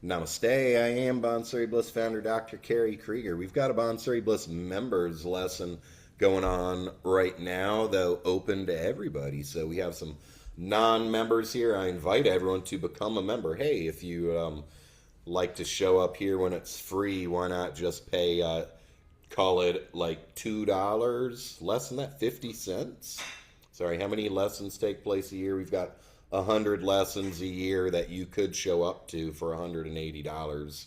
Namaste, I am Bansuri Bliss Founder Dr. Kerry Kriger. We've got a Bansuri Bliss members lesson going on right now, though open to everybody. So we have some non-members here. I invite everyone to become a member. Hey, if you like to show up here when it's free, why not just pay, call it like $2, less than that, 50 cents? Sorry, how many lessons take place a year? We've got 100 lessons a year that you could show up to for $180.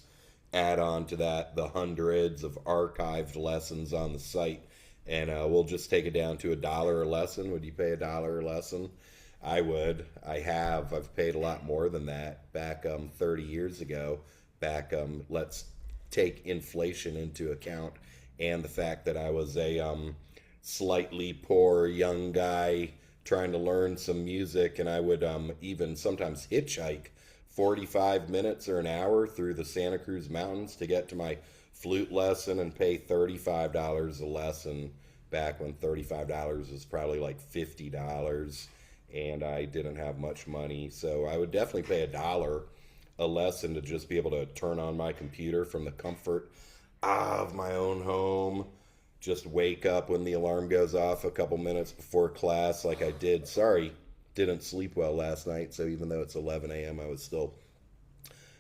Add on to that the hundreds of archived lessons on the site, and we'll just take it down to $1 a lesson. Would you pay $1 a lesson? I would. I have. I've paid a lot more than that back 30 years ago. Back, let's take inflation into account and the fact that I was a slightly poor young guy trying to learn some music, and I would even sometimes hitchhike 45 minutes or an hour through the Santa Cruz Mountains to get to my flute lesson and pay $35 a lesson back when $35 was probably like $50 and I didn't have much money. So I would definitely pay $1 a lesson to just be able to turn on my computer from the comfort of my own home, just wake up when the alarm goes off a couple minutes before class like I did. Sorry, didn't sleep well last night, so even though it's 11 a.m., I was still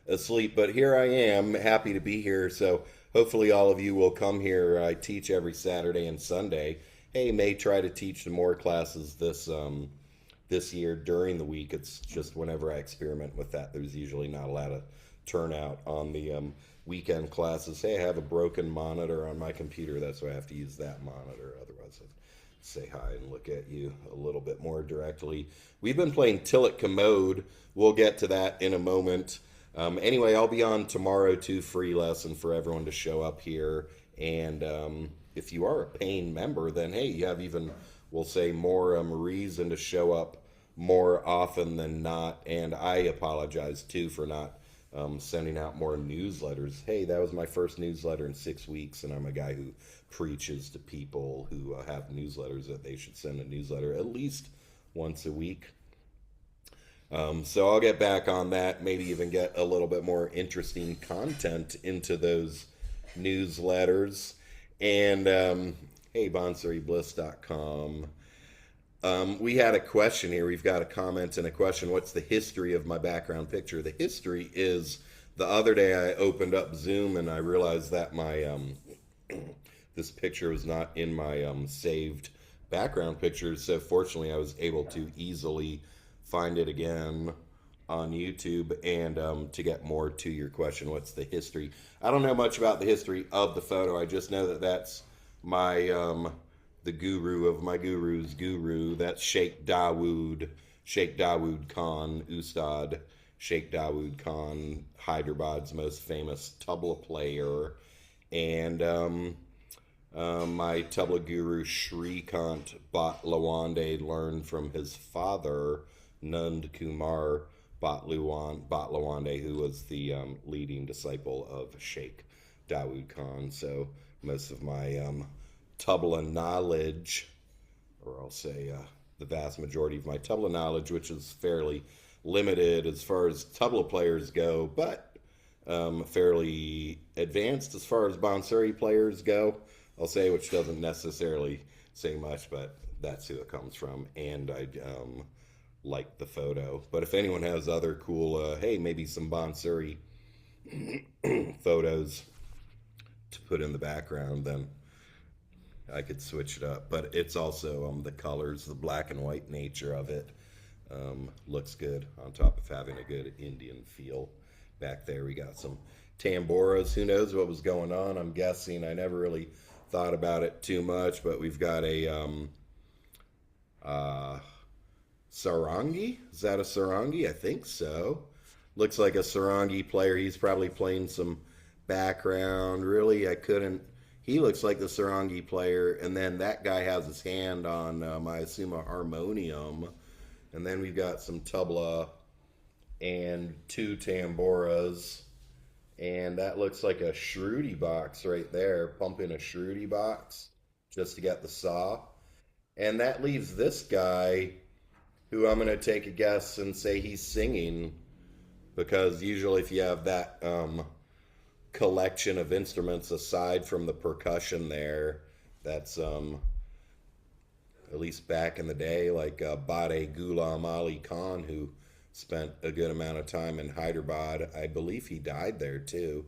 asleep. But here I am, happy to be here. So hopefully all of you will come here. I teach every Saturday and Sunday. Hey, may try to teach more classes this year during the week. It's just whenever I experiment with that, there's usually not a lot of turnout on the weekend classes. Hey, I have a broken monitor on my computer. That's why I have to use that monitor. Otherwise, I'd say hi and look at you a little bit more directly. We've been playing Tilak Kamod. We'll get to that in a moment. Anyway, I'll be on tomorrow too, free lesson for everyone to show up here. And if you are a paying member, then hey, you have even, we'll say, more reason to show up more often than not. And I apologize too for not sending out more newsletters. Hey, that was my first newsletter in 6 weeks, and I'm a guy who preaches to people who have newsletters that they should send a newsletter at least once a week. So I'll get back on that, maybe even get a little bit more interesting content into those newsletters. And hey, BansuriBliss.com. We had a question here. We've got a comment and a question. What's the history of my background picture? The history is the other day I opened up Zoom and I realized that my this picture was not in my saved background pictures. So fortunately, I was able to easily find it again on YouTube. And to get more to your question, what's the history? I don't know much about the history of the photo. I just know that that's my the guru of my guru's guru. That's Sheikh Dawood Khan, Ustad Sheikh Dawood Khan, Hyderabad's most famous tabla player. And my tabla guru Shrikant Bhatlawande learned from his father, Nand Kumar Bhatlawande, who was the leading disciple of Sheikh Dawood Khan. So most of my tabla knowledge, or I'll say the vast majority of my tabla knowledge, which is fairly limited as far as tabla players go, but fairly advanced as far as Bansuri players go, I'll say, which doesn't necessarily say much, but that's who it comes from. And I like the photo. But if anyone has other cool, hey, maybe some Bansuri photos to put in the background, then I could switch it up. But it's also the colors, the black and white nature of it looks good on top of having a good Indian feel. Back there we got some tamboras. Who knows what was going on? I'm guessing. I never really thought about it too much, but we've got a sarangi. Is that a sarangi? I think so. Looks like a sarangi player. He's probably playing some background. Really, I couldn't. He looks like the sarangi player, and then that guy has his hand on, I assume, a harmonium. And then we've got some tabla and two tamboras. And that looks like a shruti box right there, pumping a shruti box just to get the saw. And that leaves this guy, who I'm going to take a guess and say he's singing. because usually if you have that collection of instruments aside from the percussion there, that's at least back in the day, like Bade Ghulam Ali Khan, who spent a good amount of time in Hyderabad. I believe he died there too,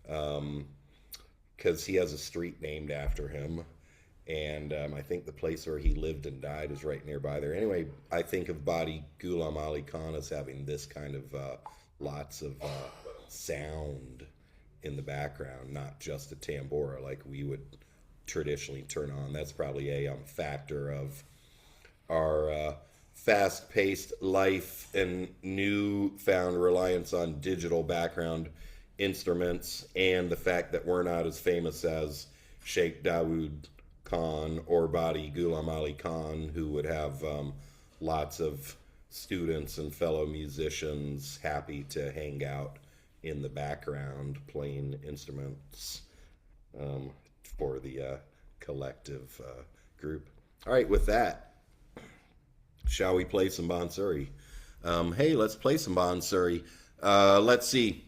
because he has a street named after him. And I think the place where he lived and died is right nearby there. Anyway, I think of Bade Ghulam Ali Khan as having this kind of lots of sound in the background, not just a tambora like we would traditionally turn on. That's probably a factor of our fast-paced life and newfound reliance on digital background instruments, and the fact that we're not as famous as Sheikh Dawood Khan or Bade Ghulam Ali Khan, who would have lots of students and fellow musicians happy to hang out in the background playing instruments for the collective group. All right, with that, shall we play some Bansuri? Hey, let's play some Bansuri. Let's see.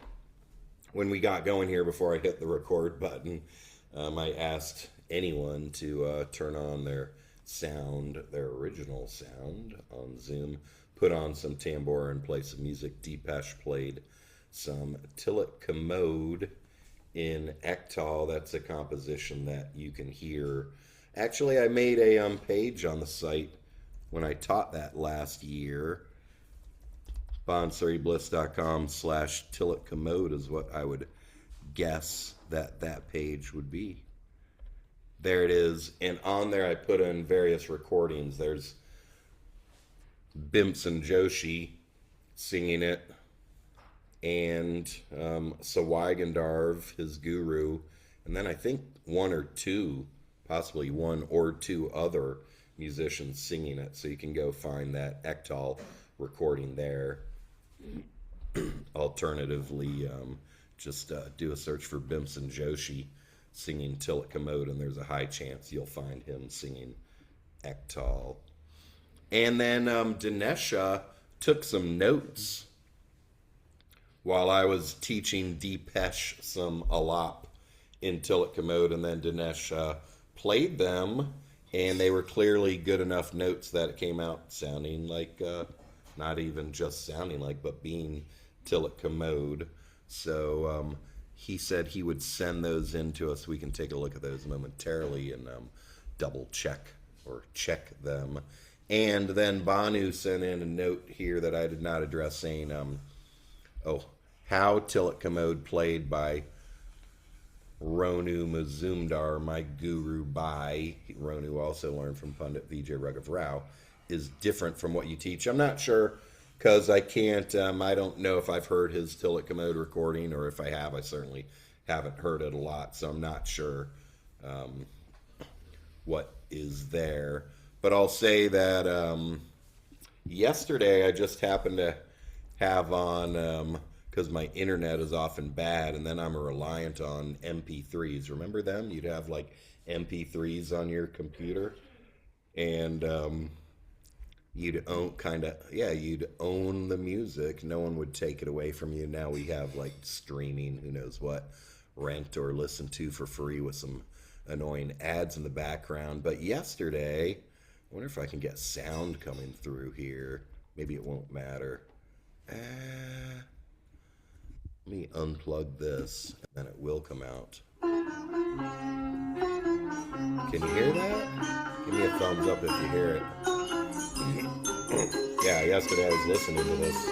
When we got going here, before I hit the record button, I asked anyone to turn on their sound, their original sound on Zoom, put on some tambora and play some music. Deepesh played some Tilak Kamod in Ektal. That's a composition that you can hear. Actually, I made a page on the site when I taught that last year. BansuriBliss.com/Tilak Kamod is what I would guess that page would be. There it is. And on there I put in various recordings. There's Bimson Joshi singing it, and Sawagandarv, his guru, and then I think possibly one or two other musicians singing it. So you can go find that Ektal recording there. Alternatively, just do a search for Bimson Joshi singing Tilak Kamod, and there's a high chance you'll find him singing Ektal. And then Dinesha took some notes while I was teaching Deepesh some Alap in Tilak Kamod, and then Dinesha played them, and they were clearly good enough notes that it came out sounding like, not even just sounding like, but being Tilak Kamod. So he said he would send those in to us. We can take a look at those momentarily and double check or check them. And then Banu sent in a note here that I did not address, saying, how Tilak Kamod played by Ronu Mazumdar, my guru by Ronu also learned from Pundit Vijay Raghav is different from what you teach. I'm not sure, because I can't, I don't know if I've heard his Tilak Kamod recording, or if I have, I certainly haven't heard it a lot, so I'm not sure what is there. But I'll say that yesterday I just happened to have on, because my internet is often bad, and then I'm reliant on MP3s. Remember them? You'd have like MP3s on your computer, and you'd own the music. No one would take it away from you. Now we have like streaming, who knows what, rent or listen to for free with some annoying ads in the background. But yesterday, I wonder if I can get sound coming through here. Maybe it won't matter. Let me unplug this, and then it will come out. Can you hear that? Give me a thumbs up if you hear it. Yeah, yesterday I was listening to this.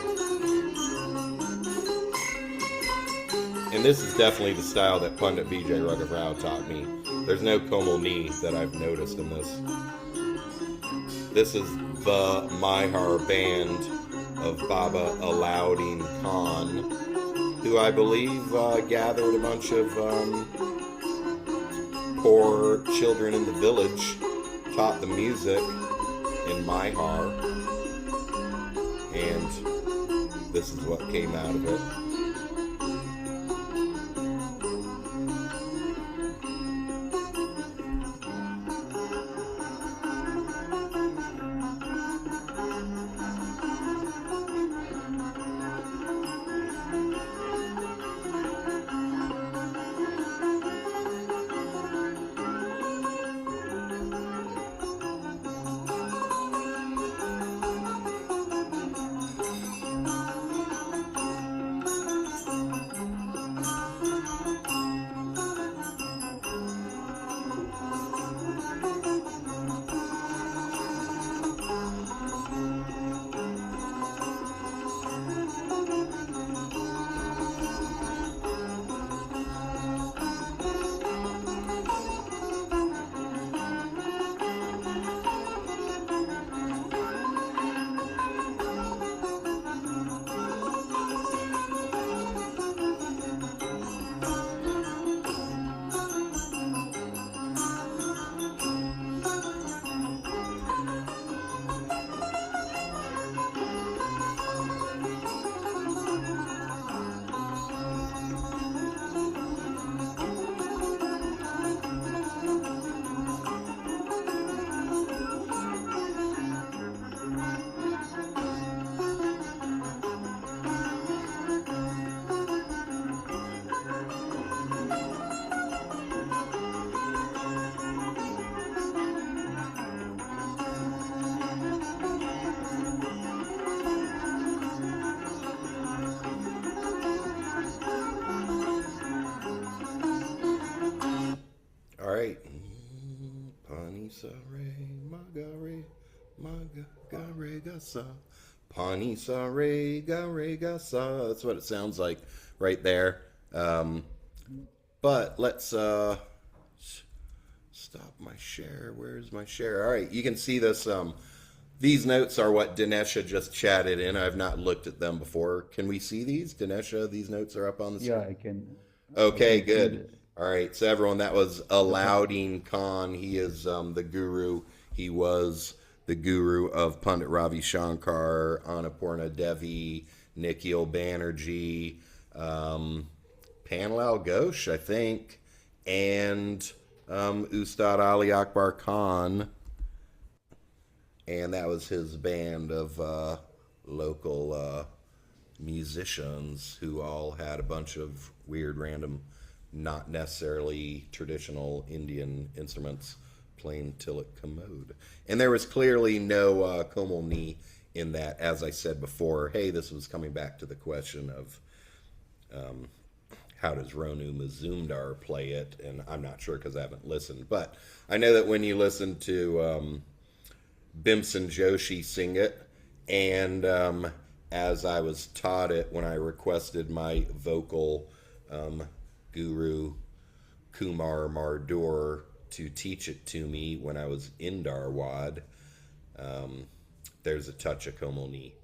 And this is definitely the style that Pundit Vijay Raghav taught me. There's no Komal Ni that I've noticed in this. This is the Maihar band of Baba Alauddin Khan, who I believe gathered a bunch of poor children in the village, taught the music in Maihar, and this is what came out of it. sa re ma ga re ga sa. Pani sa re ga sa. That's what it sounds like right there. But let's stop my share. Where's my share? All right, you can see this. These notes are what Dinesha just chatted in. I've not looked at them before. Can we see these, Dinesha? These notes are up on the screen. Yeah, I can. Okay, I can see good. All right, so everyone, that was Alauddin Khan. He is the guru. He was the guru of Pandit Ravi Shankar, Annapurna Devi, Nikhil Banerjee, Panlal Ghosh, I think, and Ustad Ali Akbar Khan. And that was his band of local musicians who all had a bunch of weird, random, not necessarily traditional Indian instruments playing Tilak Kamod. And there was clearly no Komal Ni in that, as I said before. Hey, this was coming back to the question of how does Ronu Mazumdar play it? And I'm not sure because I haven't listened. But I know that when you listen to Bimson Joshi sing it, and as I was taught it when I requested my vocal guru Kumar Mardur to teach it to me when I was in Darwad, there's a touch of Komal Ni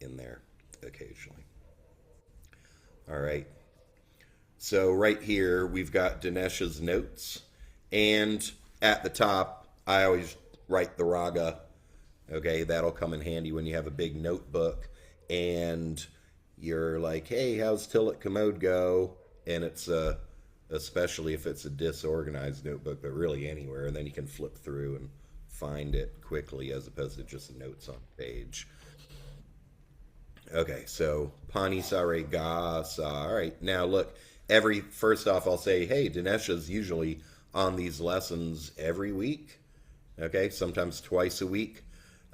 in there occasionally. All right. So right here we've got Dinesha's notes, and at the top I always write the raga. Okay, that'll come in handy when you have a big notebook and you're like, hey, how's Tilak Kamod go? And it's especially if it's a disorganized notebook, but really anywhere, and then you can flip through and find it quickly as opposed to just notes on page. Okay, so Pani Sa Re Ga Sa. All right, now look, first off I'll say, hey, Dinesha's usually on these lessons every week. Okay, sometimes twice a week.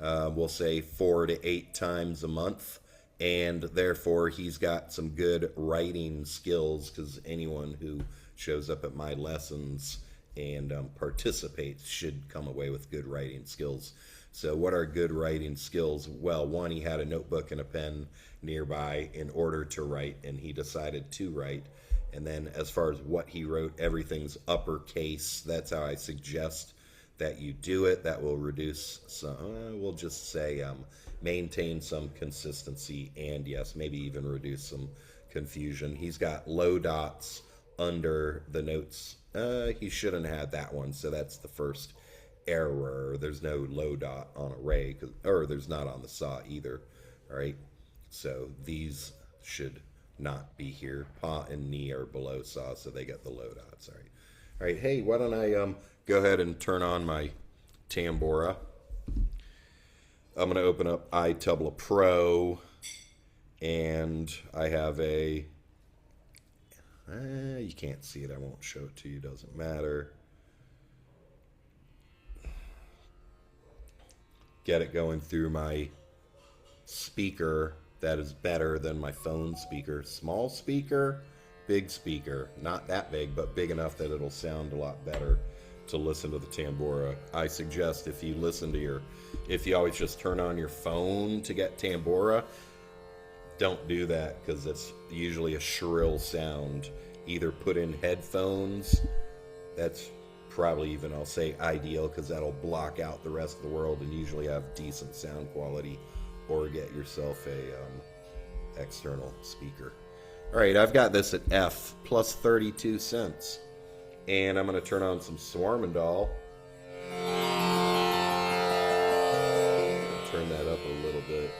We'll say 4 to 8 times a month. And therefore, he's got some good writing skills, because anyone who shows up at my lessons and participates should come away with good writing skills. So what are good writing skills? Well, one, he had a notebook and a pen nearby in order to write, and he decided to write. And then as far as what he wrote, everything's uppercase. That's how I suggest that you do it. That will reduce some, we'll just say maintain some consistency, and yes, maybe even reduce some confusion. He's got low dots under the notes. He shouldn't have had that one, so that's the first error. There's no low dot on a re, or there's not on the saw either. All right, so these should not be here. Pa and Ni are below saw, so they get the low dots. All right. Hey, why don't I go ahead and turn on my tambura. I'm going to open up iTubla Pro, and I have a, you can't see it, I won't show it to you, doesn't matter. Get it going through my speaker that is better than my phone speaker. Small speaker, big speaker. Not that big, but big enough that it'll sound a lot better to listen to the tambura. I suggest if you if you always just turn on your phone to get tambura, don't do that, because it's usually a shrill sound. Either put in headphones, that's probably even, I'll say, ideal, because that'll block out the rest of the world and usually have decent sound quality, or get yourself a external speaker. All right, I've got this at F plus 32 cents. And I'm going to turn on some Swarmandal. Turn that up a little bit.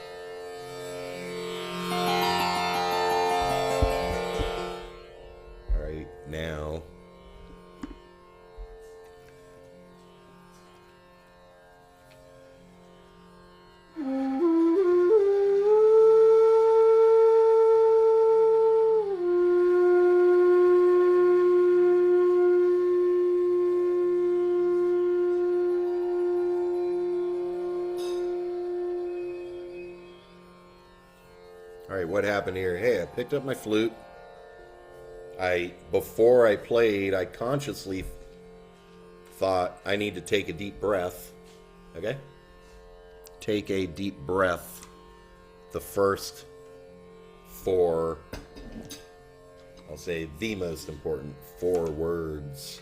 All right, now what happened here? Hey, I picked up my flute. Before I played, I consciously thought I need to take a deep breath. Okay? Take a deep breath. The first four, I'll say the most important 4 words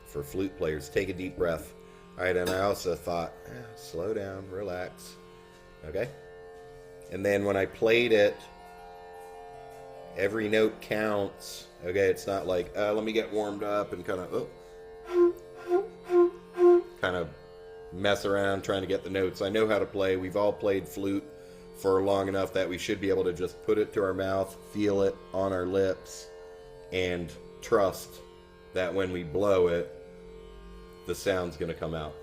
for flute players. Take a deep breath. All right, and I also thought, slow down, relax. Okay? And then when I played it, every note counts. Okay, it's not like, let me get warmed up and kind of mess around trying to get the notes. I know how to play. We've all played flute for long enough that we should be able to just put it to our mouth, feel it on our lips, and trust that when we blow it, the sound's going to come out.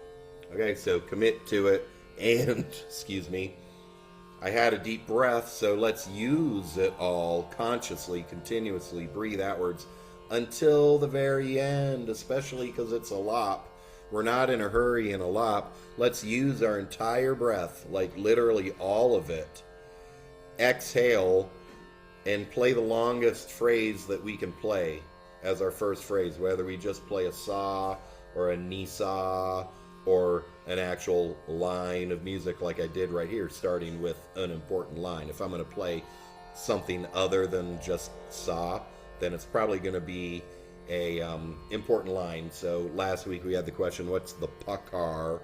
Okay, so commit to it. And, excuse me, I had a deep breath, so let's use it all consciously, continuously, breathe outwards until the very end, especially because it's Alap. We're not in a hurry in Alap. Let's use our entire breath, like literally all of it. Exhale and play the longest phrase that we can play as our first phrase, whether we just play a sa or a ni sa or an actual line of music like I did right here, starting with an important line. If I'm going to play something other than just sa, then it's probably going to be a important line. So last week we had the question, what's the pakar?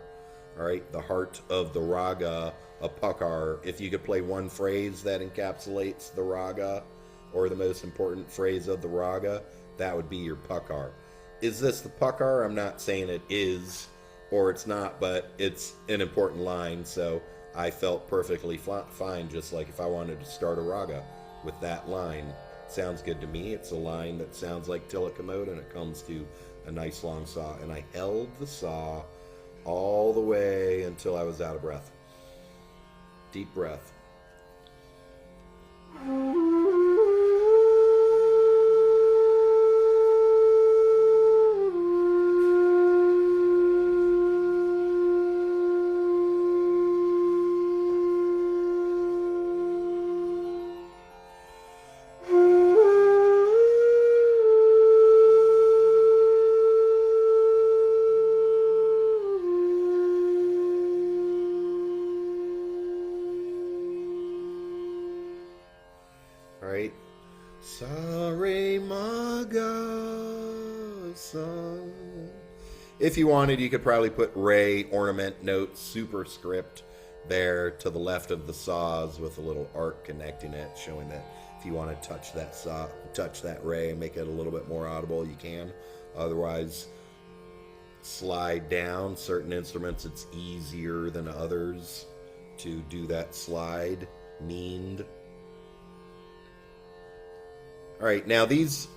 All right, the heart of the raga, a pakar. If you could play one phrase that encapsulates the raga or the most important phrase of the raga, that would be your pakar. Is this the pakar? I'm not saying it is or it's not, but it's an important line, so I felt perfectly fine, just like if I wanted to start a raga with that line. Sounds good to me. It's a line that sounds like Tilak Kamod, and it comes to a nice long saw, and I held the saw all the way until I was out of breath. Deep breath. Right? Sa re ma ga sa. If you wanted, you could probably put re ornament note superscript there to the left of the saws with a little arc connecting it, showing that if you want to touch that saw, touch that re and make it a little bit more audible, you can. Otherwise, slide down. Certain instruments, it's easier than others to do that slide. Meaned. All right, now these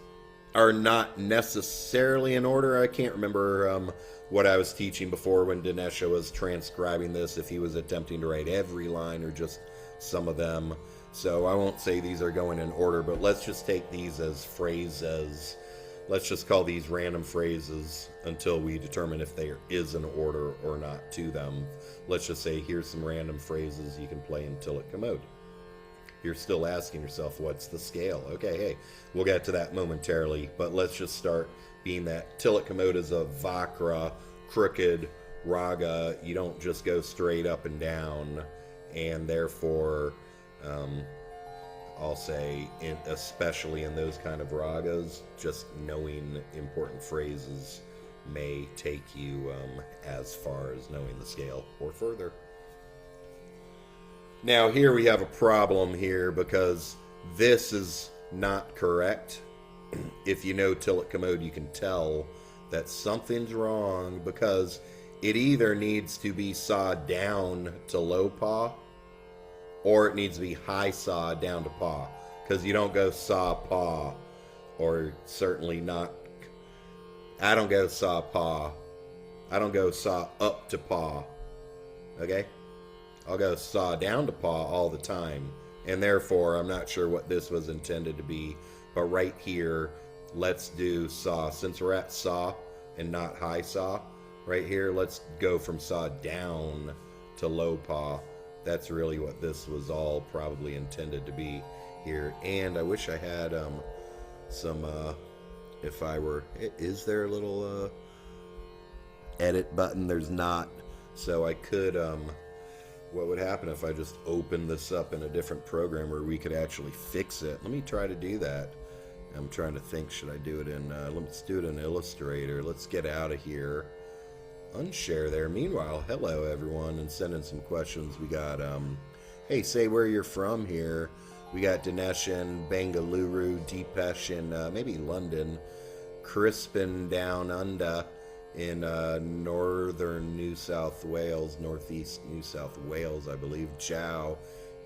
are not necessarily in order. I can't remember what I was teaching before when Dinesha was transcribing this, if he was attempting to write every line or just some of them. So I won't say these are going in order, but let's just take these as phrases. Let's just call these random phrases until we determine if there is an order or not to them. Let's just say here's some random phrases you can play in Tilak Kamod. You're still asking yourself, what's the scale? Okay, hey, we'll get to that momentarily, but let's just start being that Tilak Kamod is a vakra, crooked raga. You don't just go straight up and down, and therefore, I'll say, especially in those kind of ragas, just knowing important phrases may take you as far as knowing the scale or further. Now here we have a problem here because this is not correct. If you know Tilak Kamod, you can tell that something's wrong because it either needs to be sawed down to low paw or it needs to be high saw down to paw, because you don't go saw paw, or certainly not, I don't go saw paw, I don't go saw up to paw, okay? I'll go saw down to paw all the time, and therefore I'm not sure what this was intended to be, but right here, let's do saw. Since we're at saw and not high saw, right here, let's go from saw down to low paw. That's really what this was all probably intended to be here. And I wish I had some, if I were, is there a little edit button. There's not. So I could, what would happen if I just opened this up in a different program where we could actually fix it? Let me try to do that. I'm trying to think, should I do it in, let's do it in Illustrator. Let's get out of here. Unshare there. Meanwhile, hello everyone, and send in some questions. We got, hey, say where you're from here. We got Dinesha in Bengaluru, Deepesh in maybe London, Crispin down under in northern New South Wales, northeast New South Wales, I believe. João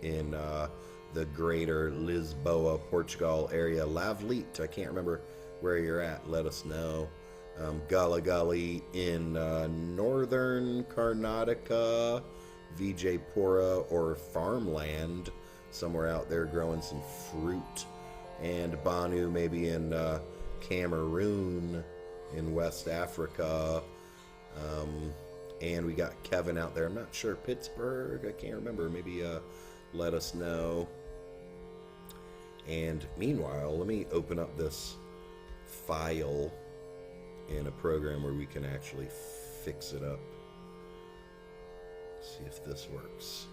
in the greater Lisboa, Portugal area. Lavleet, I can't remember where you're at. Let us know. Gully Gully in northern Karnataka, Vijaypura or farmland, somewhere out there growing some fruit. And Banu maybe in Cameroon in West Africa. And we got Kevin out there. I'm not sure. Pittsburgh, I can't remember. Maybe let us know. And meanwhile, let me open up this file in a program where we can actually fix it up. See if this works.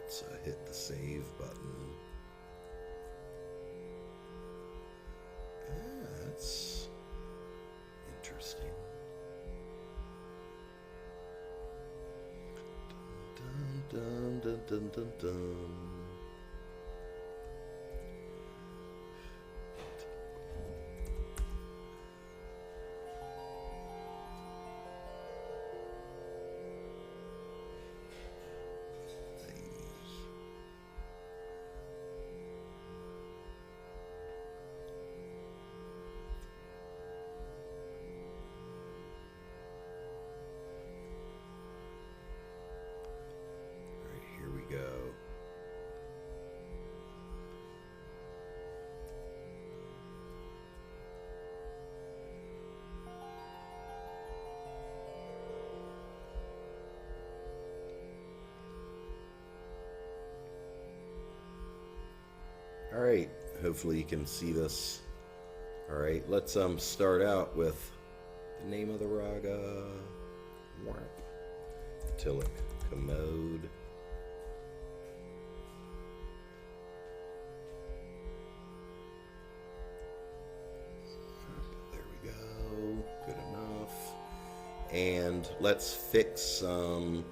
Let's hit the save button. That's interesting. Dun, dun, dun, dun, dun. All right, hopefully you can see this. All right, let's start out with the name of the raga. Tilak Kamod. There we go, good enough. And let's fix some,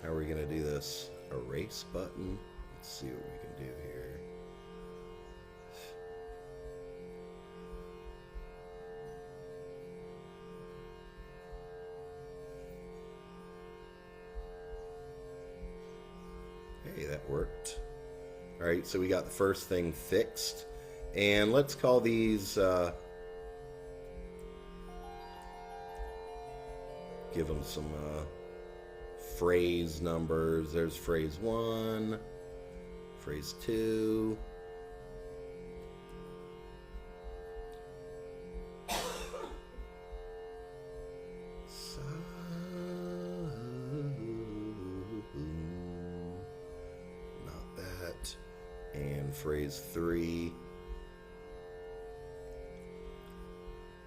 how are we gonna do this? Erase button. Let's see what we can do here. Hey, that worked. All right, so we got the first thing fixed. And let's call these, give them some phrase numbers. There's phrase 1, phrase 2. And phrase 3.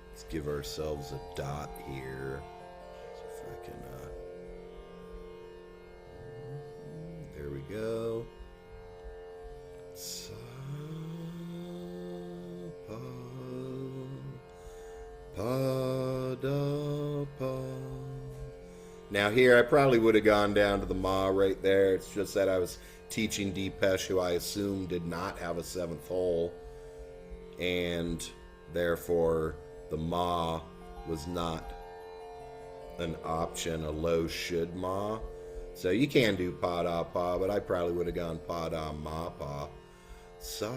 Let's give ourselves a dot here. See if I can, there we go. Sa, pa, pa, da, pa. Now here I probably would have gone down to the ma right there. It's just that I was teaching Deepesh, who I assume did not have a 7th hole, and therefore the ma was not an option, a low Shuddh ma. So you can do pa da pa, but I probably would have gone pa da ma pa. Sa,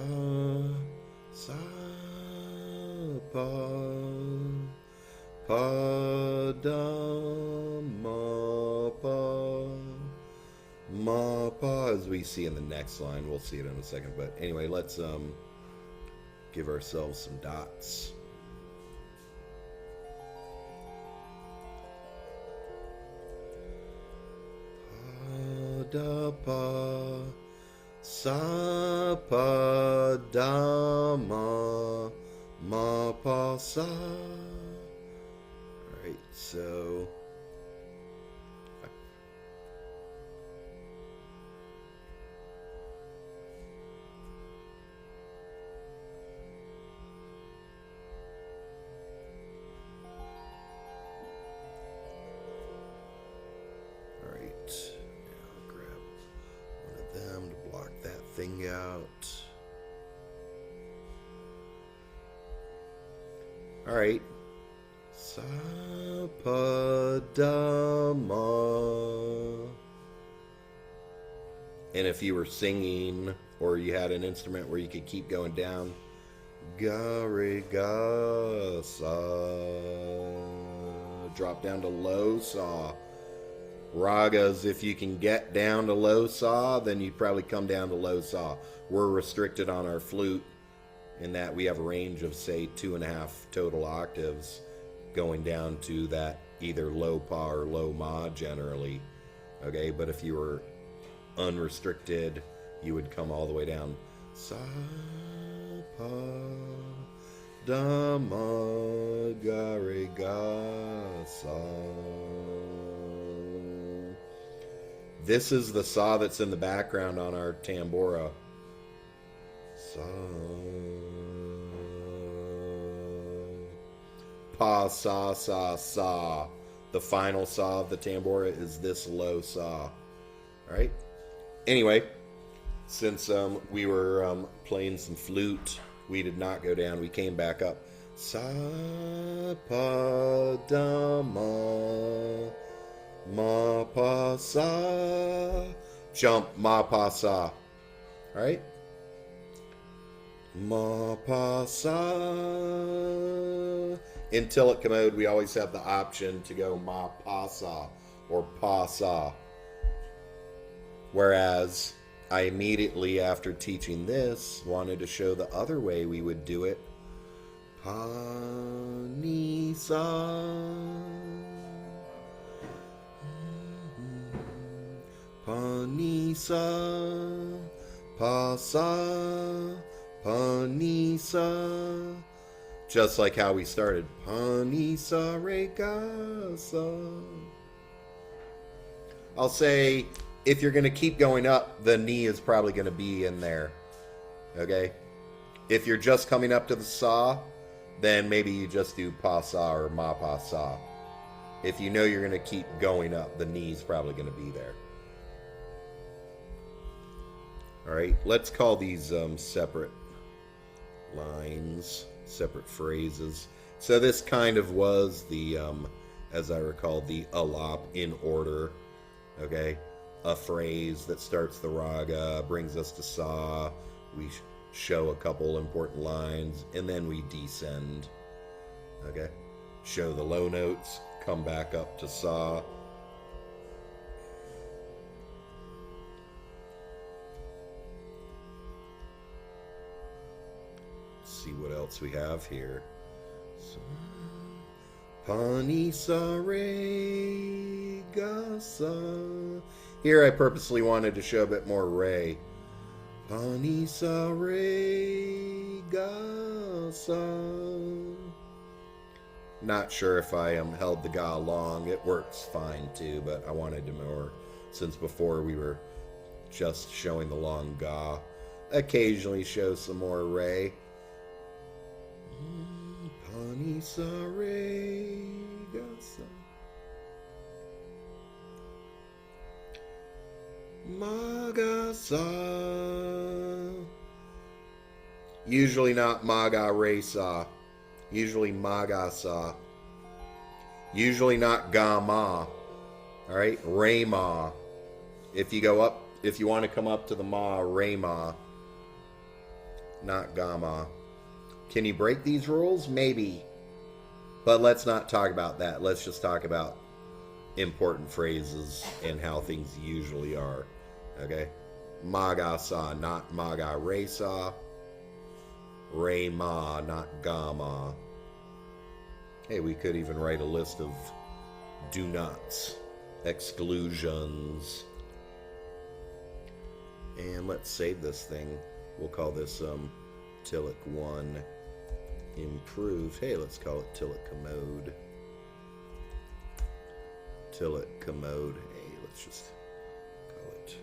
sa, pa, pa da ma pa. Ma pa, as we see in the next line. We'll see it in a second, but anyway, let's give ourselves some dots. Pa da pa, Sa pa da ma pa sa. Alright, so thing out. All right. Sa pa da ma. And if you were singing or you had an instrument where you could keep going down, ga re ga sa. Drop down to low sa. Ragas, if you can get down to low saw, then you probably come down to low saw. We're restricted on our flute in that we have a range of, say, 2.5 total octaves going down to that either low pa or low ma generally. Okay, but if you were unrestricted, you would come all the way down. Sa pa da ma ga re ga sa. This is the saw that's in the background on our tambora. Sa. Pa, sa, sa, sa. The final saw of the tambora is this low saw. Alright? Anyway, since we were playing some flute, we did not go down. We came back up. Sa, pa, da, ma. Ma pa sa. Jump ma pa sa. Alright? Ma pa sa. In Tilak Kamod, we always have the option to go ma pa sa or pa sa. Whereas I immediately after teaching this wanted to show the other way we would do it. Pa ni sa. Pa ni sa, pa sa, pa ni sa. Just like how we started. Pa ni sa re ga sa. I'll say if you're going to keep going up, the ni is probably going to be in there. Okay? If you're just coming up to the sa, then maybe you just do pa sa or ma pa sa. If you know you're going to keep going up, the ni is probably going to be there. Alright, let's call these separate lines, separate phrases. So this kind of was the, as I recall, the Alap in order. Okay, a phrase that starts the raga, brings us to sa, we show a couple important lines, and then we descend. Okay, show the low notes, come back up to sa. See what else we have here. Pa ni sa re ga sa. Here I purposely wanted to show a bit more re. Pa ni sa re ga sa. Not sure if I held the ga long. It works fine too, but I wanted to more, since before we were just showing the long ga. Occasionally show some more re. Pa ni sa re ga sa. Ma ga sa. Usually not ma ga re sa. Usually ma ga sa. Usually not ga ma. Alright, re ma. If you go up, if you want to come up to the ma, re ma. Not ga ma. Can you break these rules? Maybe. But let's not talk about that. Let's just talk about important phrases and how things usually are. Okay? Maga sa, not maga re sa. Re ma, not ga ma. Hey, we could even write a list of do nots, exclusions. And let's save this thing. We'll call this Tilak 1 improved. Hey, let's call it Tilak Kamod. Tilak Kamod. Hey, let's just call it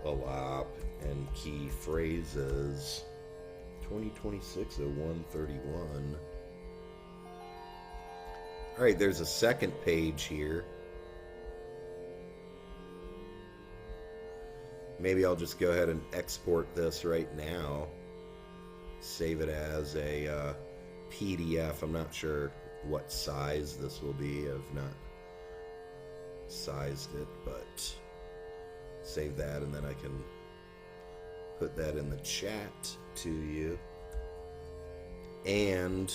Alap and key phrases 2026-0131. All right, there's a second page here. Maybe I'll just go ahead and export this right now. Save it as a PDF. I'm not sure what size this will be. I've not sized it, but save that, and then I can put that in the chat to you. And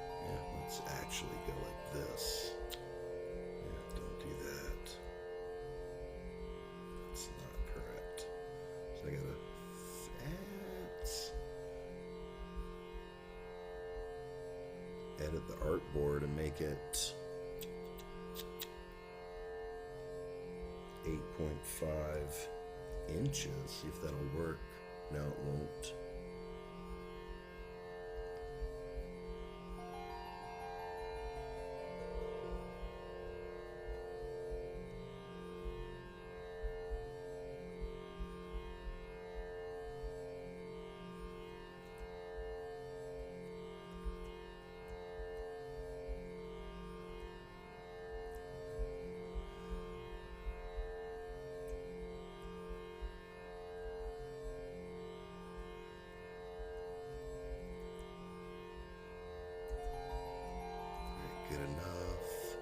yeah, let's actually go like this. Yeah, don't do that. That's not correct. So I gotta edit the artboard and make it 8.5 inches. See if that'll work. No, it won't. Good enough.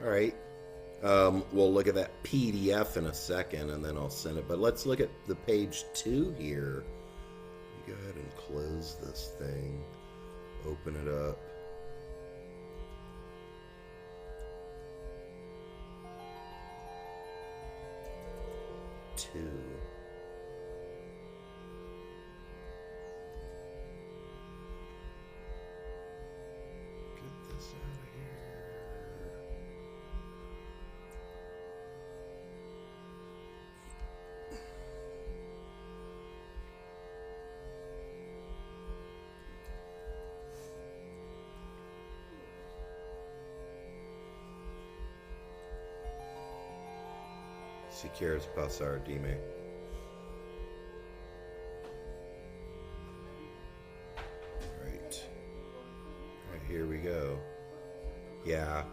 All right. We'll look at that PDF in a second, and then I'll send it. But let's look at the page 2 here. Go ahead and close this thing. Open it up. Two. Get this out of here. Si quieres pasar, dime. Right. Alright, here we go. Yeah,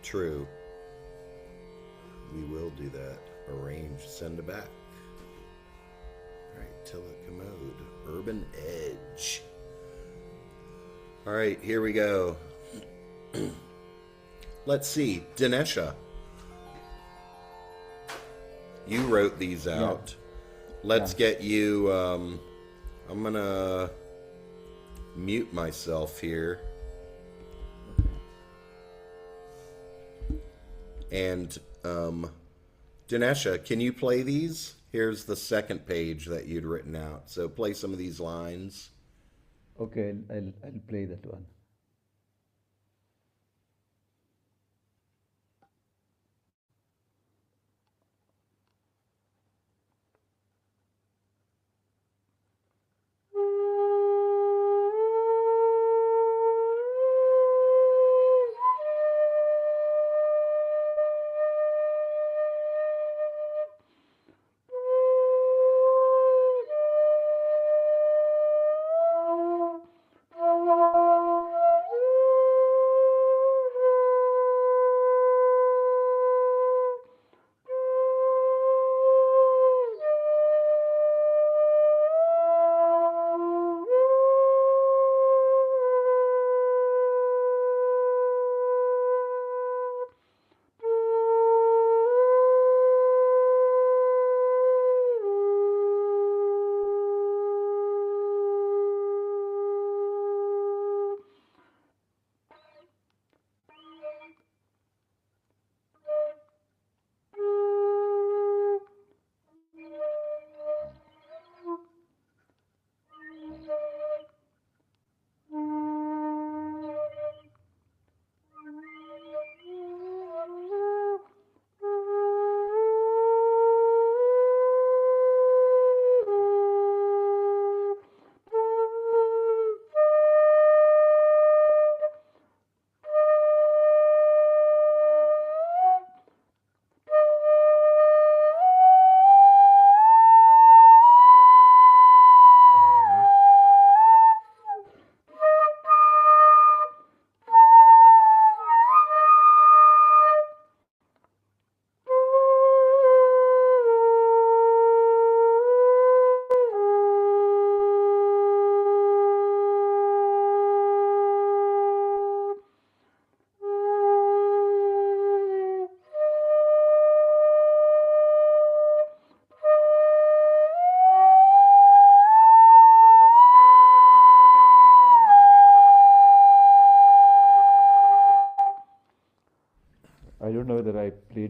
true. We will do that. Arrange, send it back. Alright, Tilak Kamod. Urban Edge. Alright, here we go. Let's see. Dinesha. You wrote these out. Yeah. Let's get you, I'm gonna mute myself here. And, Dinesha, can you play these? Here's the second page that you'd written out. So play some of these lines. Okay, I'll play that one.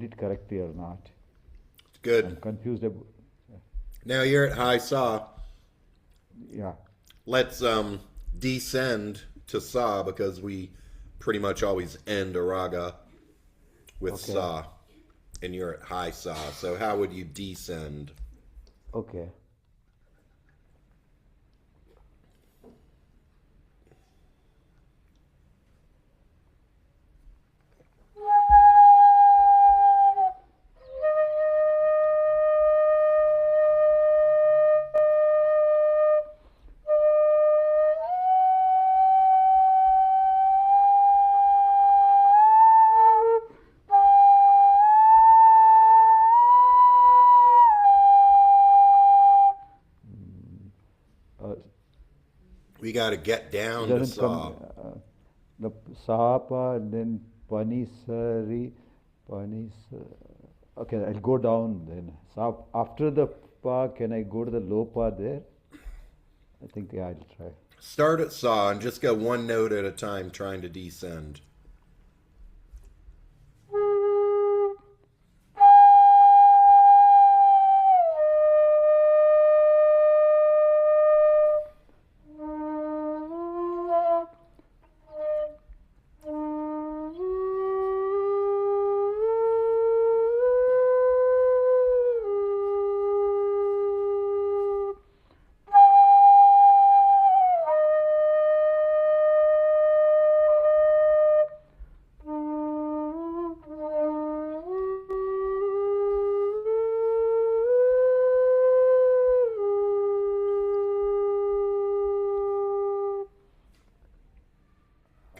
it correctly or not. Good. I'm confused about. Now you're at high saw. Yeah. Let's descend to saw because we pretty much always end a raga with Okay. saw, and you're at high saw. So how would you descend? Okay. Uh, We got to get it down to doesn't come. saw. The Sapa and then Panisari, Panis. Okay, I'll go down then. So after the Pa, can I go to the low Pa there? I think yeah, I'll try. Start at saw and just go one note at a time trying to descend.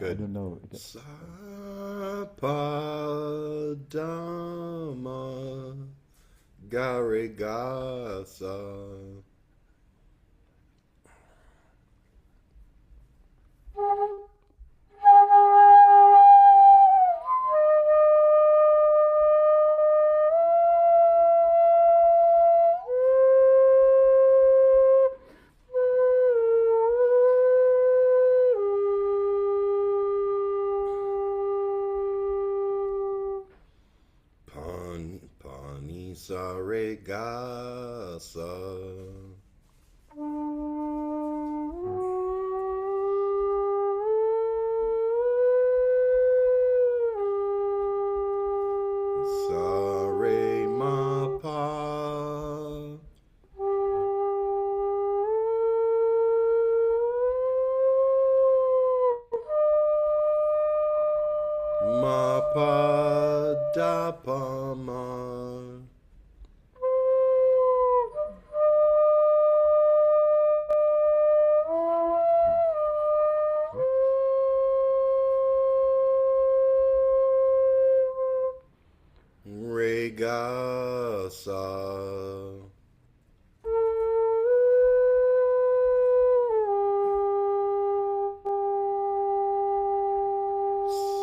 I Good. don't know. Sa pa da ma ga re ga sa. Pa ni sa re ga sa. Sa re ma pa. Ma pa da pa ma. Re ga sa.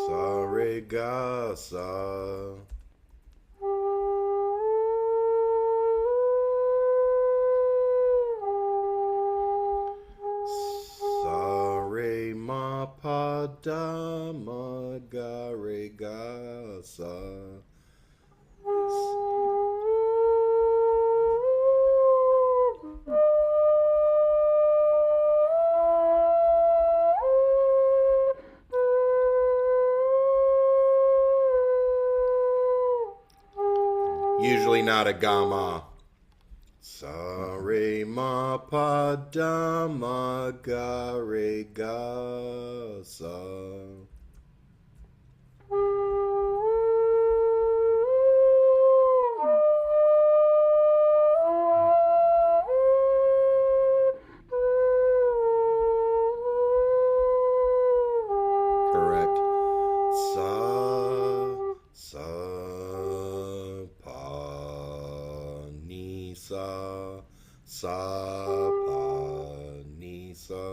Sa re ga sa. Sa re ma pa da ma ga re ga sa. Usually not a gamma. Sa re ma pa da ma ga re ga sa. Correct. Sa pa ni sa pa ni sa.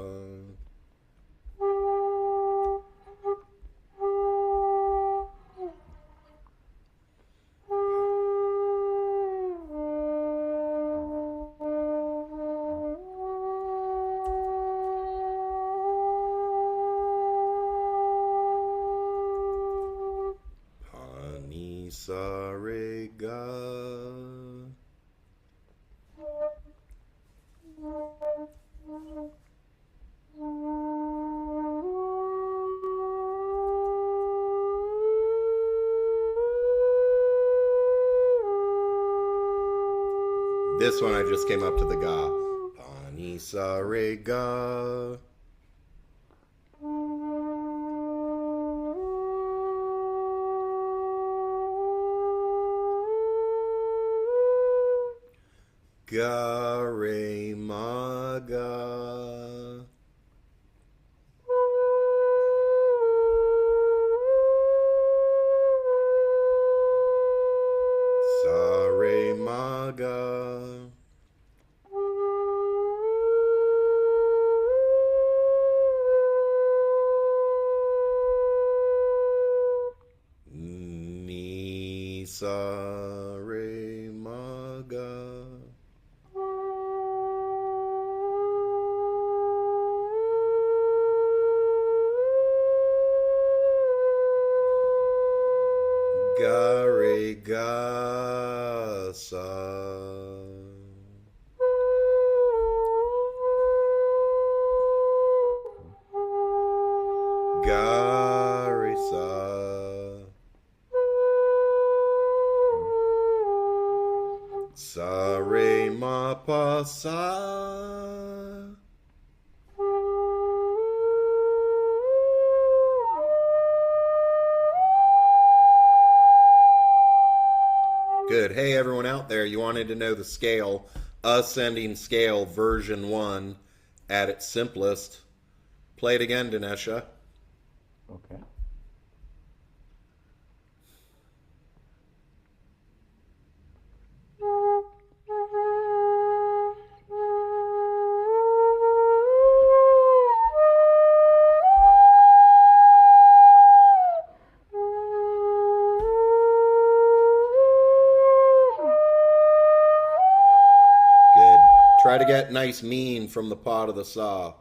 Pa ni sa re re, ga. This one I just came up to the ga. Pa, ni, sa, re, ga. Ga, re, ma, ga. Sa, re, ma, ga. Ni, sa, re, ma, ga. Ga, re, ga, sa. Ga, re, sa. Sa, re, ma, pa, sa. Good. Hey, everyone out there, you wanted to know the scale, ascending scale version 1 at its simplest. Play it again, Dinesha. Okay. Good. Try to get nice mean from the pot of the saw.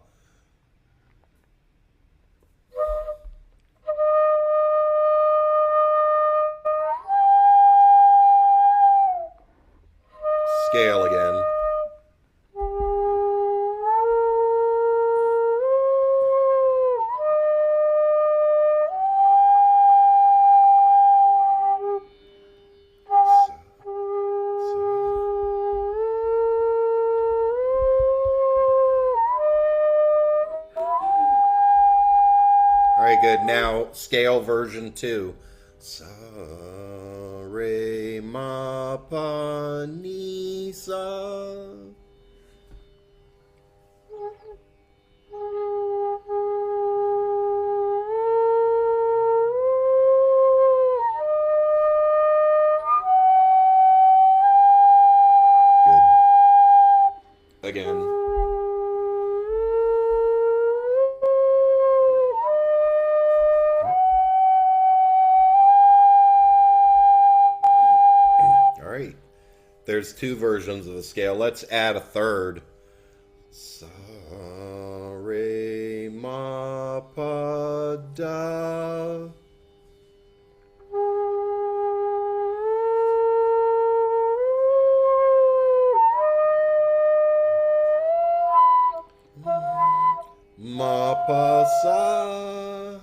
Scale again. All right, good. Now, scale version 2. Sa, re, ma, pa, ni, sa. Good. Again. All right. There's 2 versions of the scale. Let's add a third. Sa, re, ma, pa, da. Ma, pa, sa.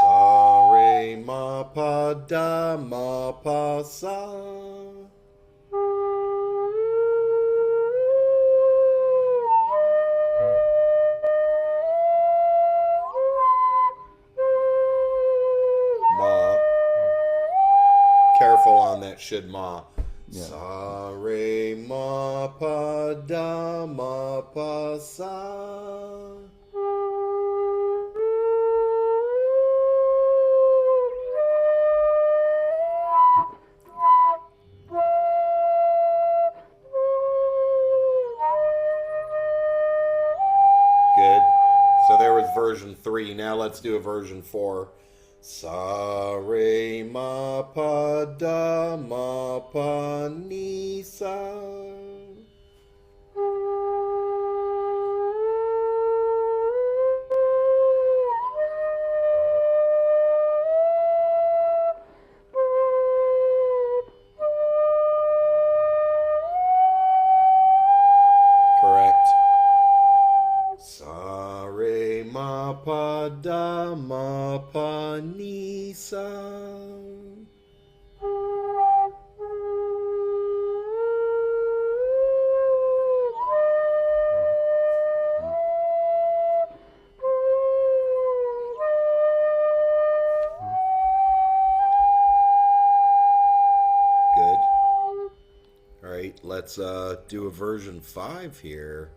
Sa, re, ma, pa, da, ma, pa, sa. Ma. Careful on that Shuddh ma. Yeah. Sa, re, ma, pa, da, ma, pa, sa. Good. So there was version 3. Now let's do a version 4. Sa, re, ma, pa, da, ma, pa, ni, sa. ma pa ni sa. Let's do a version 5 here.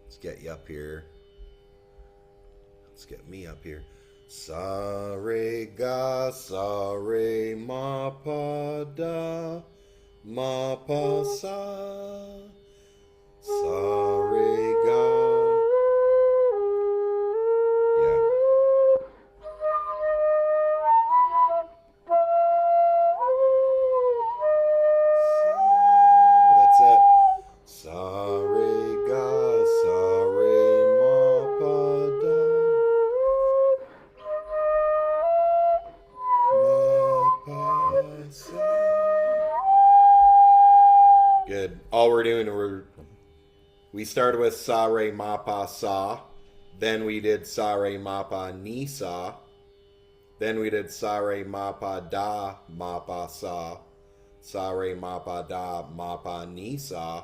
Let's get you up here. Let's get me up here. Sa re ga sa re ma pa da ma pa sa. Sa re ga. Yeah. Sa re ga sa re ma pa da ma pa sa. Good. All we're doing, we started with sa re ma pa sa, then we did sa re ma pa ni sa, then we did sa re ma pa da ma pa sa, sa re ma pa da ma pa ni sa.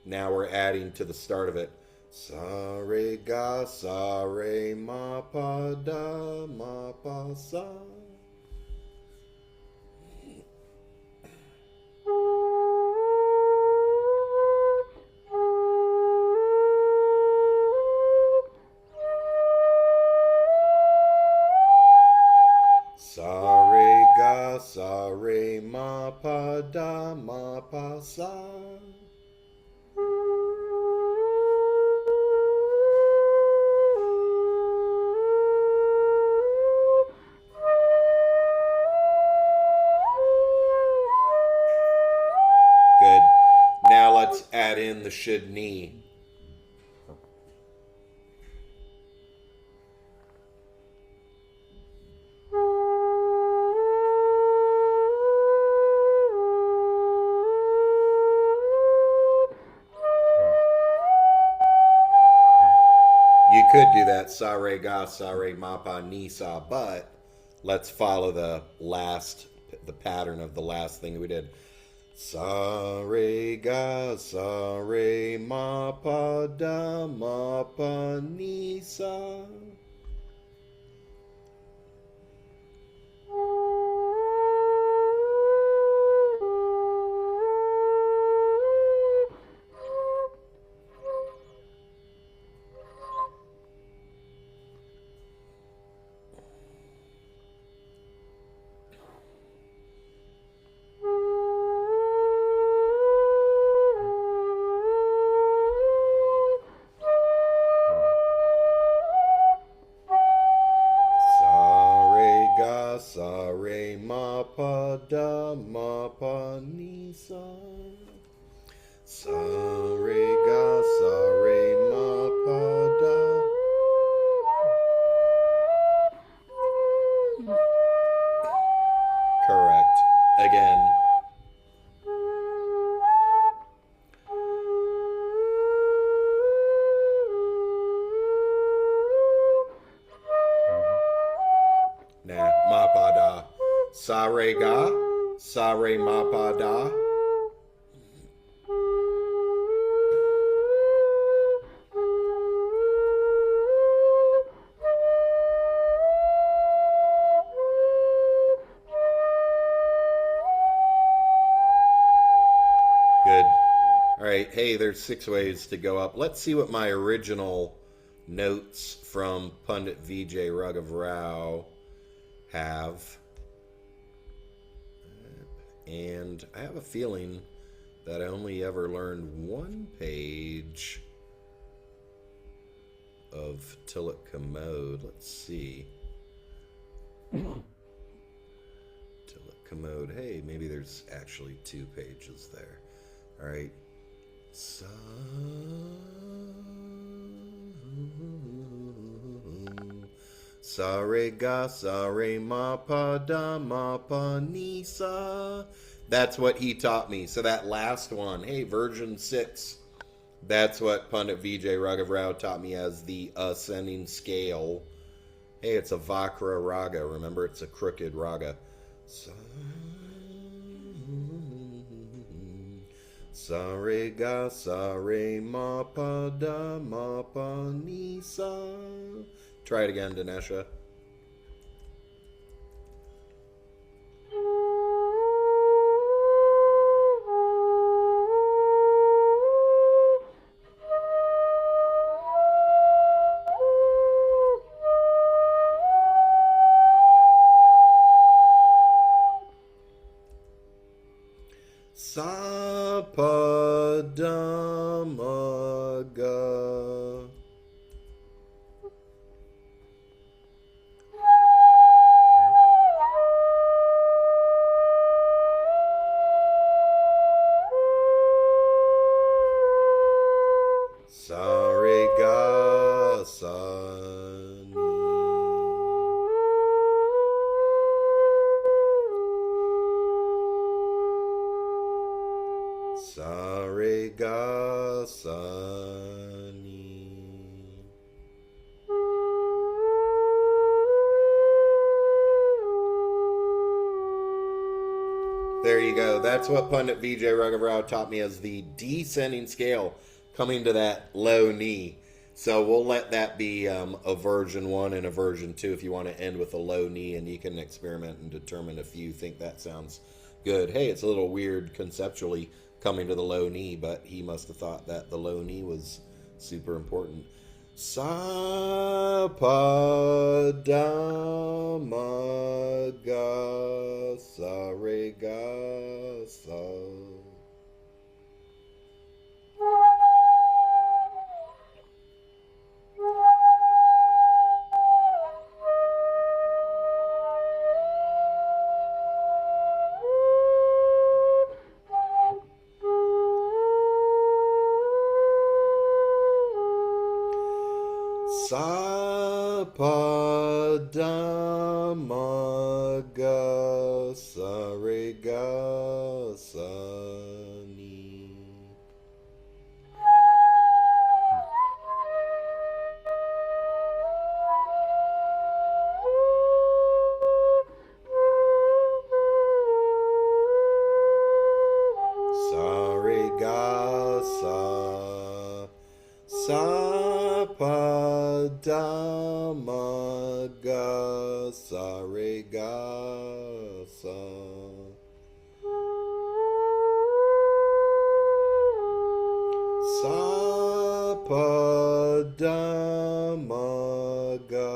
Now we're adding to the start of it. Sa re ga sa re ma pa da ma pa sa. Sa re ga sa re ma pa da ma pa sa. Good. Now let's add in the Shuddh Ni. You could do that sa re ga sa re ma pa ni sa, but let's follow the pattern of the last thing we did. Sa re ga sa re ma pa da ma pa ni sa. Sa re ma pa da ma pa ni sa. Sa re ga sa re ma pa da. Correct. Again. Nah, ma pa da. Sa re ga, sa re ma pa da. Good. All right. Hey, there's 6 ways to go up. Let's see what my original notes from Pundit Vijay Raghav have. And I have a feeling that I only ever learned 1 page of Tilak Kamod. Let's see. Tilak Kamod. Hey, maybe there's actually 2 pages there. All right. Sa re ga sa re ma pa da ma pa ni sa. That's what he taught me. So that last one, hey, version 6. That's what Pundit Vijay Raghav taught me as the ascending scale. Hey, it's a vakra raga. Remember, it's a crooked raga. Sa re ga sa re ma pa da ma pa ni sa. Try it again, Dinesha. Sa pa da ma ga. Sa re ga sa ni. Sa re ga sa ni. There you go. That's what Pundit Vijay Raghavrao taught me as the descending scale coming to that low knee. So we'll let that be a version 1 and a version 2 if you want to end with a low knee, and you can experiment and determine if you think that sounds good. Hey, it's a little weird conceptually coming to the low knee, but he must have thought that the low knee was super important. Sa pa da ma ga sa re ga sa. Sa pa da ma ga sa re ga sa ni. Sa re ga sa. Sa pa da ma ga sa re ga sa. Sa pa da ma ga.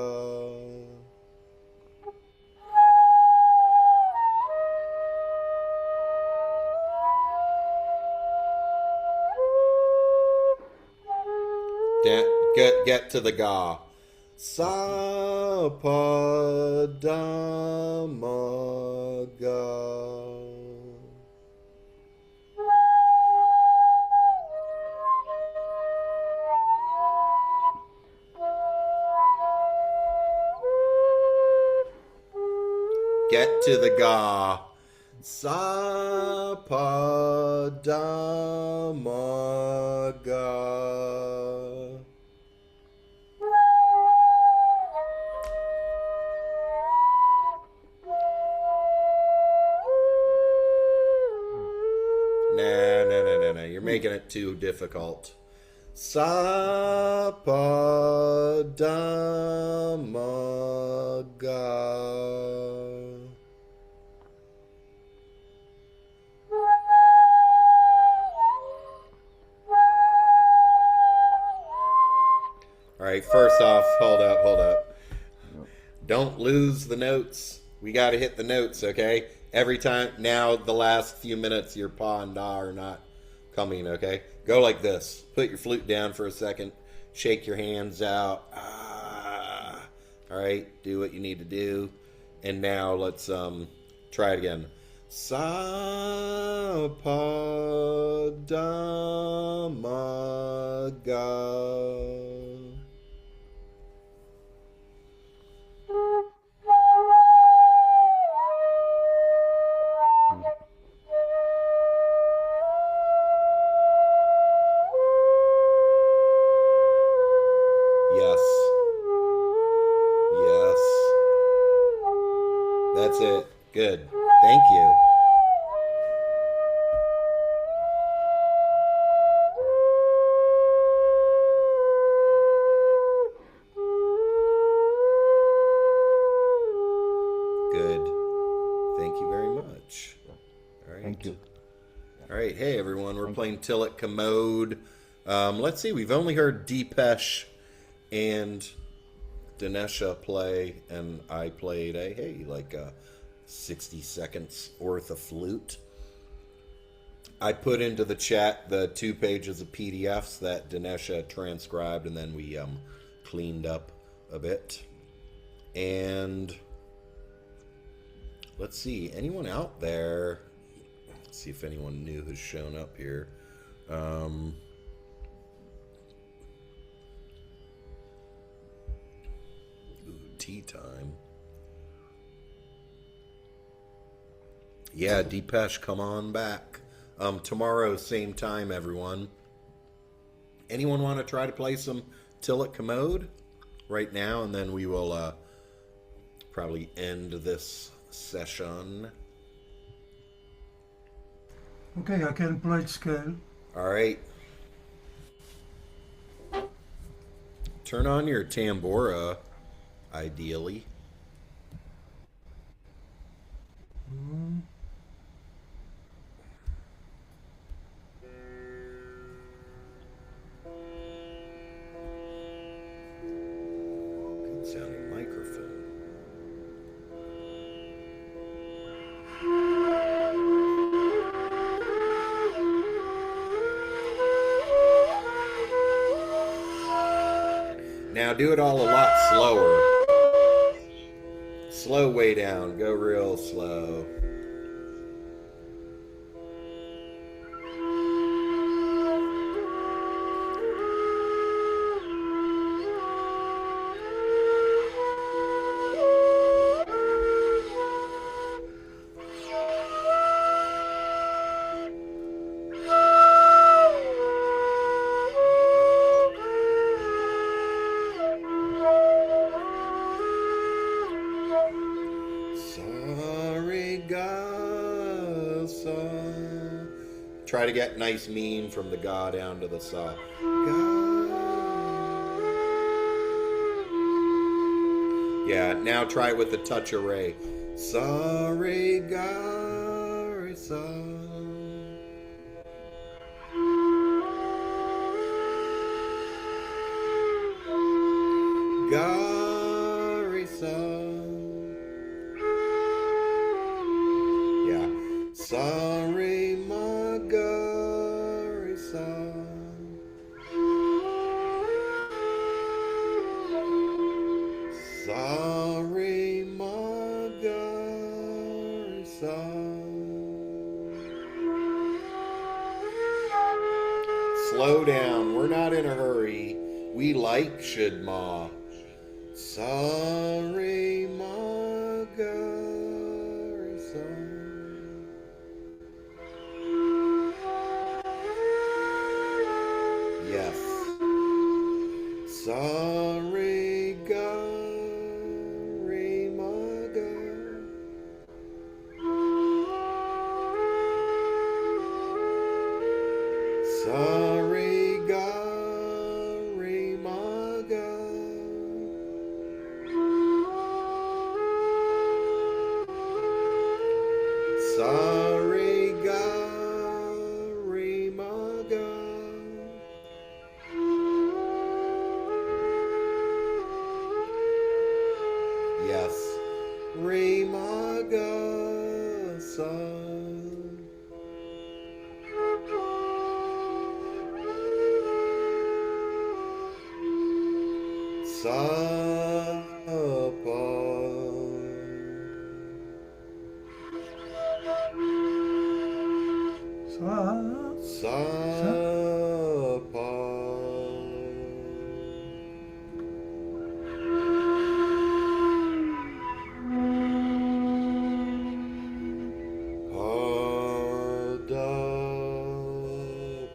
Get to the ga. Sa pa da ma ga. Get to the ga. Sa pa da ma ga. No. You're making it too difficult. Sa pa da ma ga. All right, first off, hold up. Don't lose the notes. We got to hit the notes, okay? Every time, now the last few minutes, your pa and da are not coming, okay? Go like this. Put your flute down for a second. Shake your hands out. Ah. All right, do what you need to do. And now let's try it again. Sa pa da ma ga. Yes. That's it. Good. Thank you. Good. Thank you very much. All right. Thank you. All right. Hey, everyone. We're playing Tilak Kamod. Let's see. We've only heard Deepesh and Dinesha play, and I played a 60 seconds worth of flute. I put into the chat the 2 pages of PDFs that Dinesha transcribed, and then we cleaned up a bit. And let's see, anyone out there? Let's see if anyone new has shown up here. Ooh, tea time. Yeah, Deepesh, come on back. Tomorrow, same time, everyone. Anyone want to try to play some Tilak Kamod right now? And then we will probably end this session. Okay, I can play scale. All right. Turn on your tambura, ideally. Good sounding microphone. Now do it all a lot slower. Slow way down. Go real slow. Try to get nice mean from the ga down to the sa. Ga. Yeah, now try it with the touch array. Sa, re, ga, re, sa. Ga, re, sa. Yeah. Sa, re, ma, ga, re, sa. Sa, re, ma, ga, re, sa. Slow down. We're not in a hurry. We like Shuddh Ma. Sa, re, ma, ga, re, sa. Yes. Sa, re, ga, re, ma, ga. Sa, re, ga, re, ma, ga. Sa, re, ga, re, ma, ga. Yes. Re, ma, ga, sa. Sa, pa. Sa, pa. Pa, da,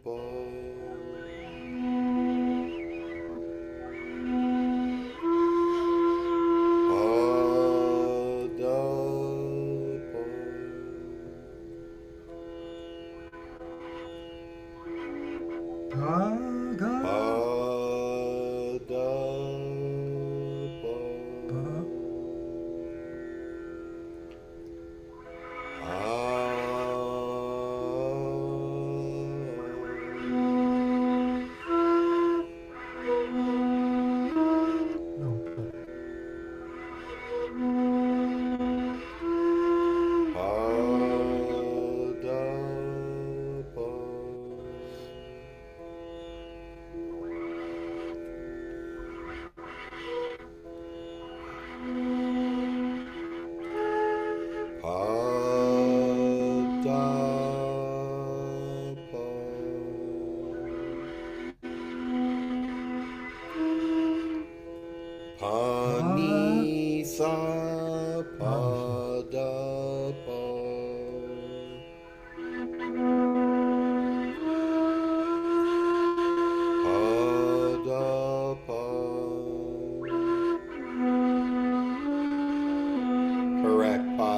pa. Pa, da,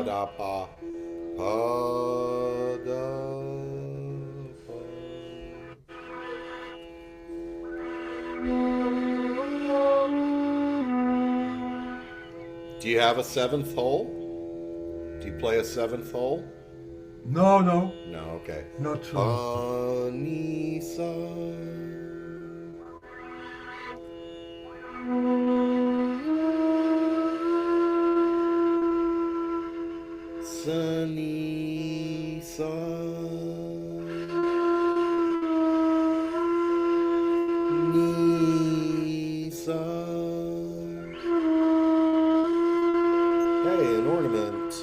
da pa pa da pa. Do you have a seventh hole? Do you play a seventh hole? No, no, No, okay. not so. Pa ni sa. Sa ni sa. Ni sa. Hey, an ornament.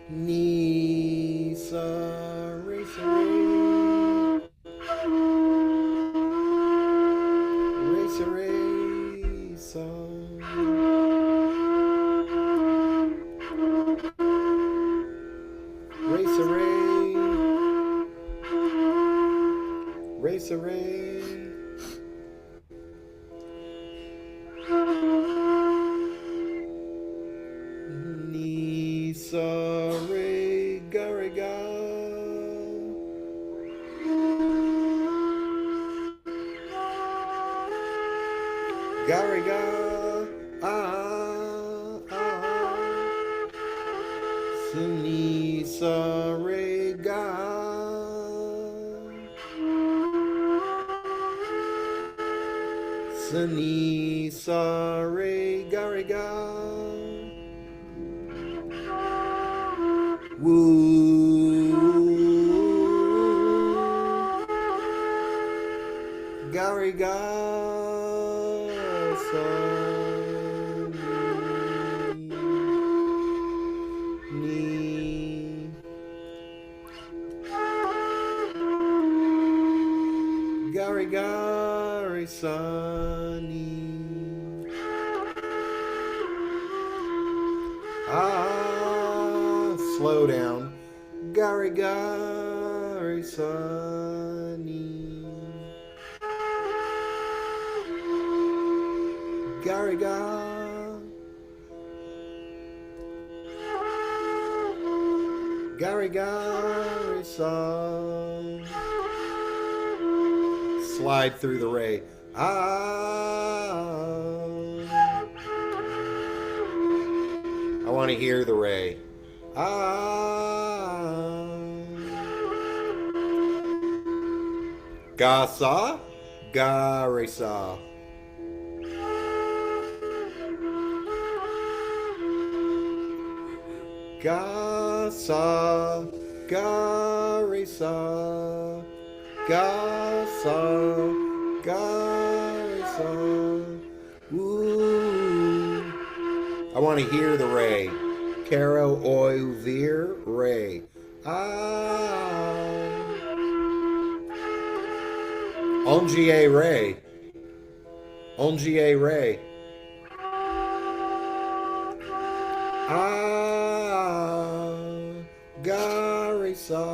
Ni sa re sa re. Re sa re sa. Re sa re. Re sa re. Ni sa re ga re ga. Ga re ga. Ah ah. Si ni sa re ga. Si ni sa re ga re ga. Woo. Gary ga sa ni. Gary Gary sa ni. Ah, slow down. Gary Gary Sunny. Gary Gary. Gary Gary Sun. Slide through the ray. I want to hear the ray. Gasa, Garisa. Gasa, Garisa. Gasa, Garisa. Ooh. I want to hear the ray. Caro ouvir ray. Ongie ray. Ongie ray. Garisa.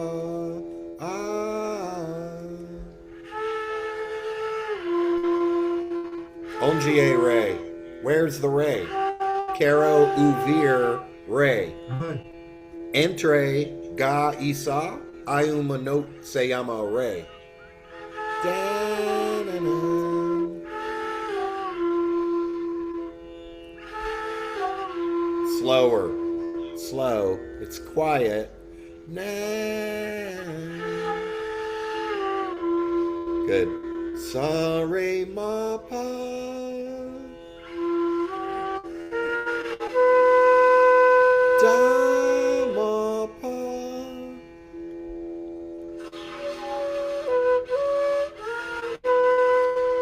Ongie ray. Where's the ray? Caro ouvir ray. Entre ga isa ayuma note se llama ray. Slower. Slow. It's quiet. Good. Sa re ma pa. Da ma pa.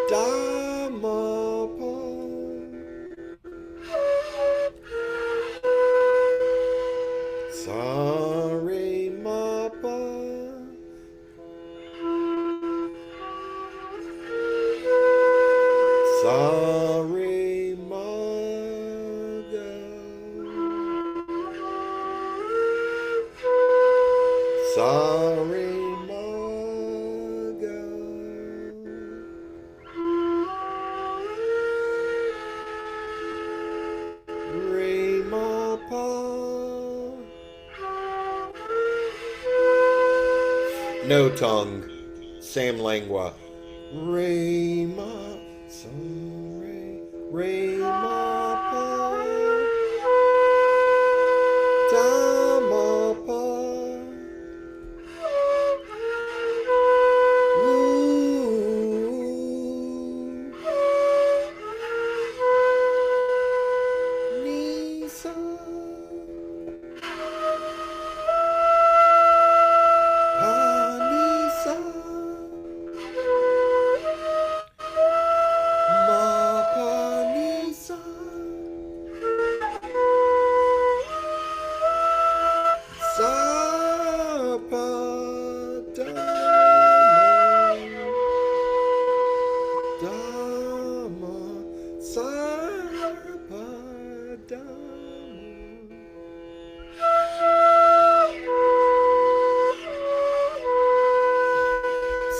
Da ma pa. Sa re ma pa. Sa re ma ga. Sa re ma ga. Re ma pa. no tongue, same lengua. Re ma so re ma pa da ma pa ooh ni sa pa ni sa ma pa ni sa sa pa da da ma sa pa da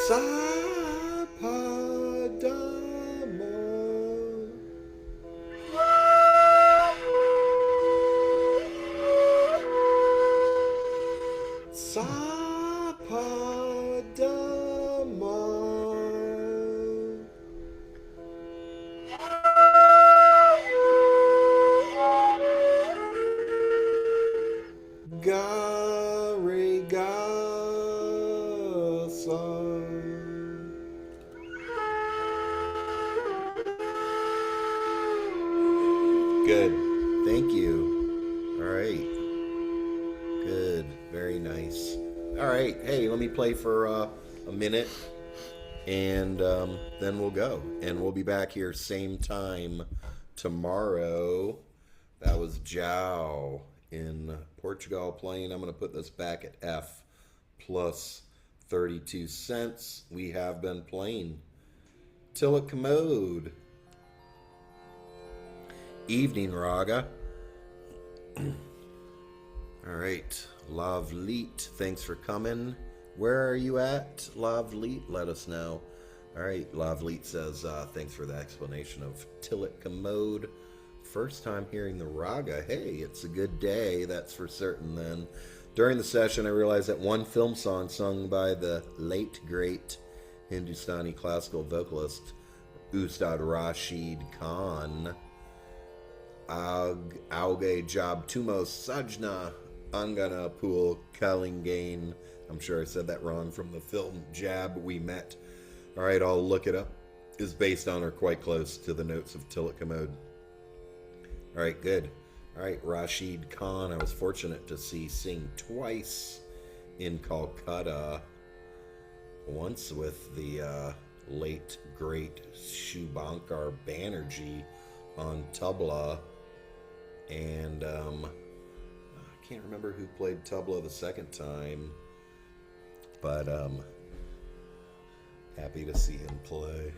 sa pa da ma sa pa da ma ga re ga sa. Good. Thank you. All right. Good. Very nice. All right. Hey, let me play for a minute and then we'll go. And we'll be back here same time tomorrow. That was João in Portugal playing. I'm going to put this back at F plus 32 cents. We have been playing Tilak Kamod. Evening raga. All right, Lavleet, thanks for coming. Where are you at, Lavleet? Let us know. All right, Lavleet says, thanks for the explanation of Tilak Kamod. First time hearing the raga. Hey, it's a good day, that's for certain then. During the session, I realized that one film song sung by the late, great Hindustani classical vocalist, Ustad Rashid Khan, Auge Job Tumos Sajna Angana Pool Kalingane. I'm sure I said that wrong, from the film Jab We Met. All right, I'll look it up. Is based on or quite close to the notes of Tilak Kamod. All right, good. All right, Rashid Khan, I was fortunate to see sing twice in Calcutta. Once with the late, great Shubhankar Banerjee on tabla. And I can't remember who played tabla the second time, but happy to see him play.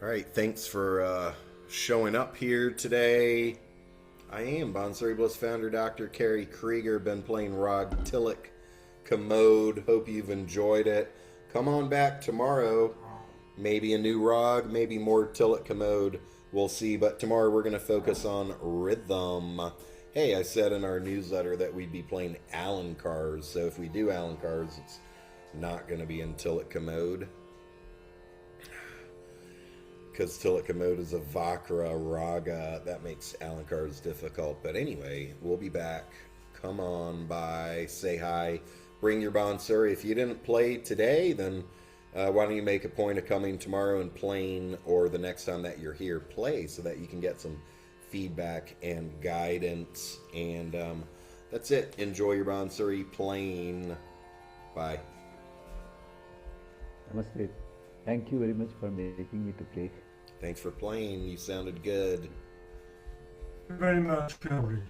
All right, thanks for showing up here today. I am Bansuri Bliss Founder Dr. Kerry Kriger. Been playing Raag Tilak Kamod. Hope you've enjoyed it. Come on back tomorrow. Maybe a new Raag, maybe more Tilak Kamod. We'll see. But tomorrow we're going to focus on rhythm. Hey, I said in our newsletter that we'd be playing Alankars. So if we do Alankars, it's not going to be in Tilak Kamod, because Tilak Kamod is a vakra raga. That makes Alankars difficult. But anyway, we'll be back. Come on by, say hi, bring your Bansuri. If you didn't play today, then why don't you make a point of coming tomorrow and playing, or the next time that you're here, play, so that you can get some feedback and guidance. And that's it. Enjoy your Bansuri playing. Bye. Namaste. Thank you very much for making me to play. Thanks for playing. You sounded good. Very much, Kerry.